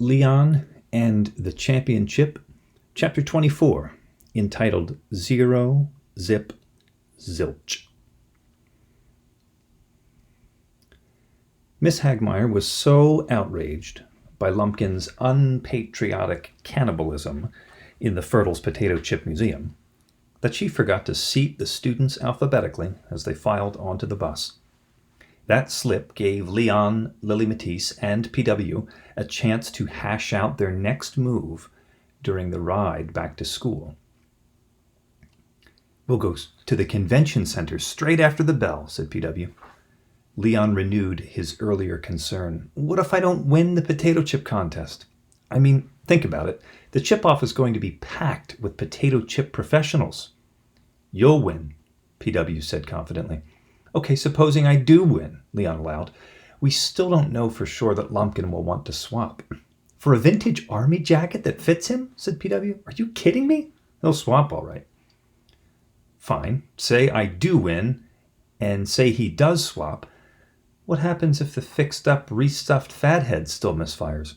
Leon and the Championship, Chapter 24, entitled Zero, Zip, Zilch. Miss Hagmaier was so outraged by Lumpkin's unpatriotic cannibalism in the Fertles Potato Chip Museum that she forgot to seat the students alphabetically as they filed onto the bus. That slip gave Leon, Lily Matisse, and PW a chance to hash out their next move during the ride back to school. "We'll go to the convention center straight after the bell," said PW. Leon renewed his earlier concern. "What if I don't win the potato chip contest? I mean, think about it. The chip-off is going to be packed with potato chip professionals." "You'll win," PW said confidently. "Okay, supposing I do win," Leon allowed. "We still don't know for sure that Lumpkin will want to swap." "For a vintage army jacket that fits him?" said PW. "Are you kidding me? He'll swap all right." "Fine. Say I do win, and say he does swap. What happens if the fixed-up, restuffed fathead still misfires?"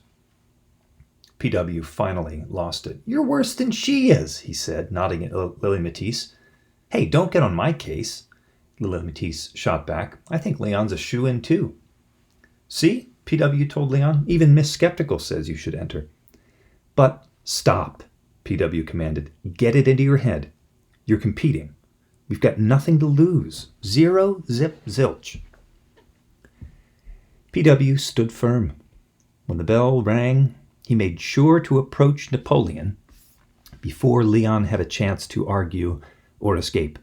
PW finally lost it. "You're worse than she is," he said, nodding at Lily Matisse. "Hey, don't get on my case," Lily Matisse shot back. "I think Leon's a shoo-in too." "See," PW told Leon, "even Miss Skeptical says you should enter." "But stop," PW commanded. "Get it into your head. You're competing. We've got nothing to lose. Zero, zip, zilch." PW stood firm. When the bell rang, he made sure to approach Napoleon before Leon had a chance to argue or escape.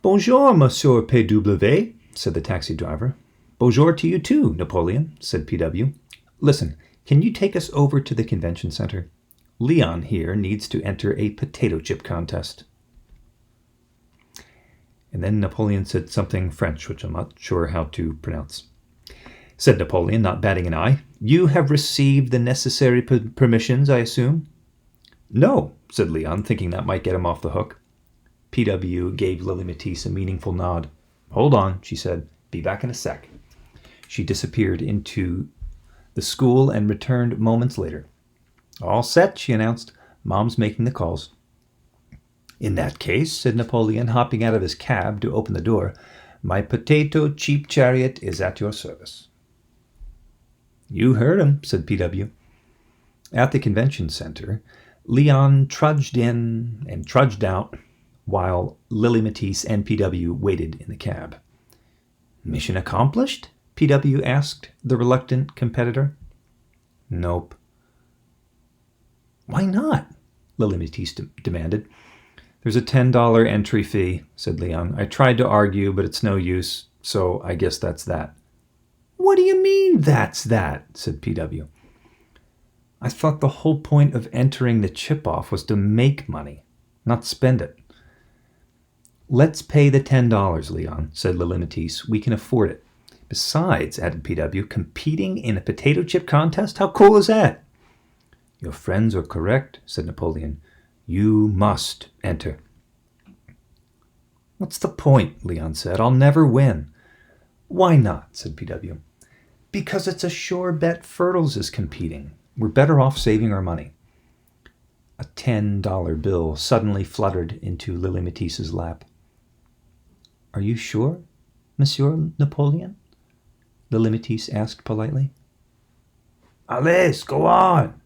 "Bonjour, Monsieur PW," said the taxi driver. "Bonjour to you too, Napoleon," said PW. "Listen, can you take us over to the convention center? Leon here needs to enter a potato chip contest." And then Napoleon said something French, which I'm not sure how to pronounce. Said Napoleon, not batting an eye, "You have received the necessary permissions, I assume?" "No," said Leon, thinking that might get him off the hook. PW gave Lily Matisse a meaningful nod. "Hold on," she said. "Be back in a sec." She disappeared into the school and returned moments later. "All set," she announced. "Mom's making the calls." "In that case," said Napoleon, hopping out of his cab to open the door, "my potato cheap chariot is at your service." "You heard him," said PW. At the convention center, Leon trudged in and trudged out while Lily Matisse and PW waited in the cab. "Mission accomplished?" PW asked the reluctant competitor. "Nope." "Why not?" Lily Matisse demanded. "There's a $10 entry fee," said Leon. "I tried to argue, but it's no use, so I guess that's that." "What do you mean, that's that?" said PW. "I thought the whole point of entering the chip-off was to make money, not spend it." "Let's pay the $10, Leon," said Lily Matisse. "We can afford it. Besides," added PW, "competing in a potato chip contest? How cool is that?" "Your friends are correct," said Napoleon. "You must enter." "What's the point?" Leon said. "I'll never win." "Why not?" said PW. "Because it's a sure bet Fertles is competing. We're better off saving our money." A $10 bill suddenly fluttered into Lily Matisse's lap. "Are you sure, Monsieur Napoleon?" Lily Matisse asked politely. "Allez, go on."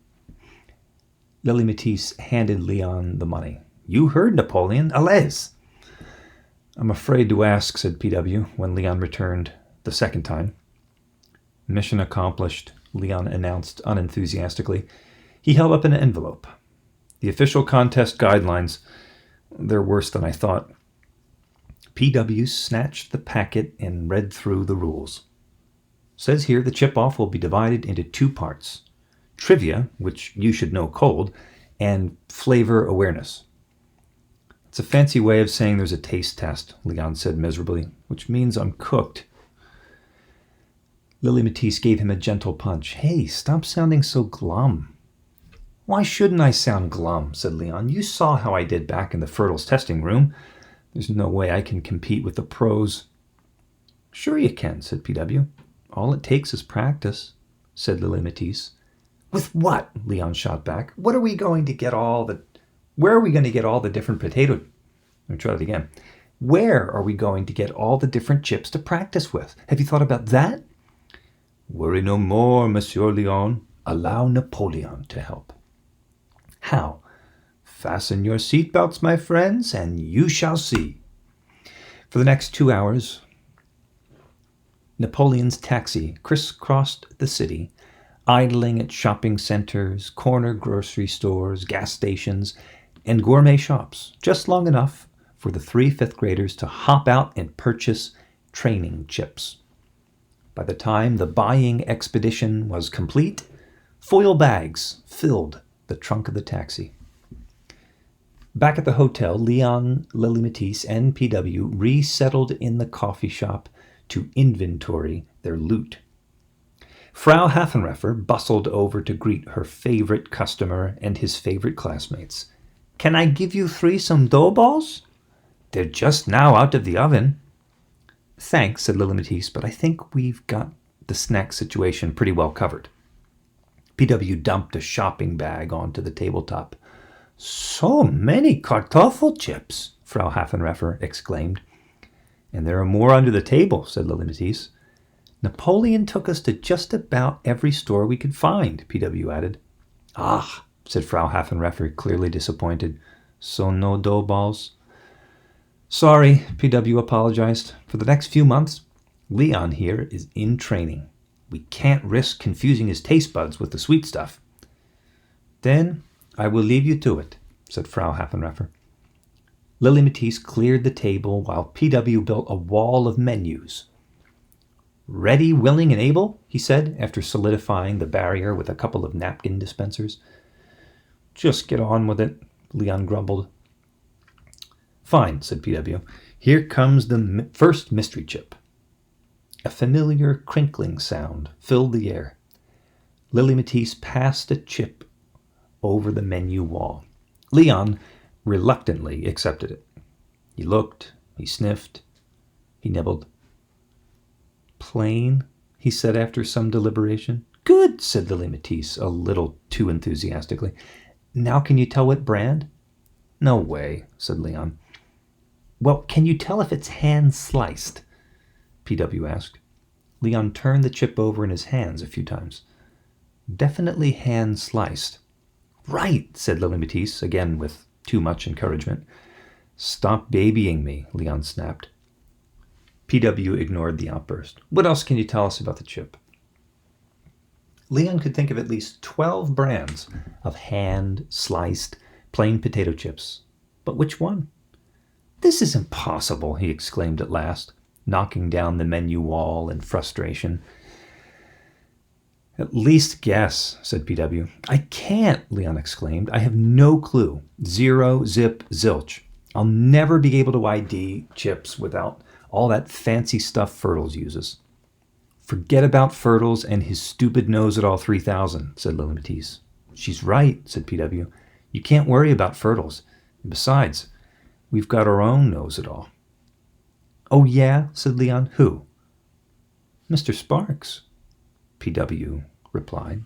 Lily Matisse handed Leon the money. "You heard Napoleon. Allez." "I'm afraid to ask," said PW when Leon returned the second time. "Mission accomplished," Leon announced unenthusiastically. He held up an envelope. "The official contest guidelines. They're worse than I thought." PW snatched the packet and read through the rules. "Says here the chip-off will be divided into 2 parts. Trivia, which you should know cold, and flavor awareness." "It's a fancy way of saying there's a taste test," Leon said miserably, "which means I'm cooked." Lily Matisse gave him a gentle punch. "Hey, stop sounding so glum." "Why shouldn't I sound glum?" said Leon. "You saw how I did back in the Fertles testing room. There's no way I can compete with the pros." "Sure you can," said PW. "All it takes is practice." said Lily Matisse. With what? Leon shot back. Where are we going to get all the different potato... Let me try that again. Where are we going to get all the different chips to practice with? Have you thought about that? Worry no more, Monsieur Leon. Allow Napoleon to help. How? Fasten your seatbelts, my friends, and you shall see. For the next 2 hours, Napoleon's taxi crisscrossed the city, idling at shopping centers, corner grocery stores, gas stations, and gourmet shops, just long enough for the 3 fifth graders to hop out and purchase training chips. By the time the buying expedition was complete, foil bags filled the trunk of the taxi. Back at the hotel, Leon, Lily Matisse, and PW resettled in the coffee shop to inventory their loot. Frau Haffenreffer bustled over to greet her favorite customer and his favorite classmates. Can I give you 3 some dough balls? They're just now out of the oven. Thanks, said Lily Matisse, but I think we've got the snack situation pretty well covered. PW dumped a shopping bag onto the tabletop. So many kartoffel chips, Frau Haffenreffer exclaimed. And there are more under the table, said Lily Matisse. Napoleon took us to just about every store we could find, PW added. Ah, said Frau Haffenreffer, clearly disappointed. So no dough balls? Sorry, PW apologized. For the next few months, Leon here is in training. We can't risk confusing his taste buds with the sweet stuff. Then I will leave you to it, said Frau Haffenreffer. Lily Matisse cleared the table while PW built a wall of menus. Ready, willing, and able, he said, after solidifying the barrier with a couple of napkin dispensers. Just get on with it, Leon grumbled. Fine, said PW. Here comes the first mystery chip. A familiar crinkling sound filled the air. Lily Matisse passed a chip over the menu wall. Leon reluctantly accepted it. He looked, he sniffed, he nibbled. Plain, he said after some deliberation. Good, said Lily Matisse, a little too enthusiastically. Now can you tell what brand? No way, said Leon. Well, can you tell if it's hand-sliced? PW asked. Leon turned the chip over in his hands a few times. Definitely hand-sliced. Right, said Lily Matisse, again with too much encouragement. Stop babying me, Leon snapped. PW ignored the outburst. What else can you tell us about the chip? Leon could think of at least 12 brands of hand-sliced plain potato chips. But which one? This is impossible, he exclaimed at last, knocking down the menu wall in frustration. At least guess, said PW. I can't, Leon exclaimed. I have no clue. 0, zip, zilch. I'll never be able to ID chips without all that fancy stuff Fertles uses. Forget about Fertles and his stupid Knows-It-All 3000, said Lily Matisse. She's right, said PW. You can't worry about Fertles. Besides, we've got our own Knows-It-All. Oh, yeah, said Leon. Who? Mr. Sparks, PW replied.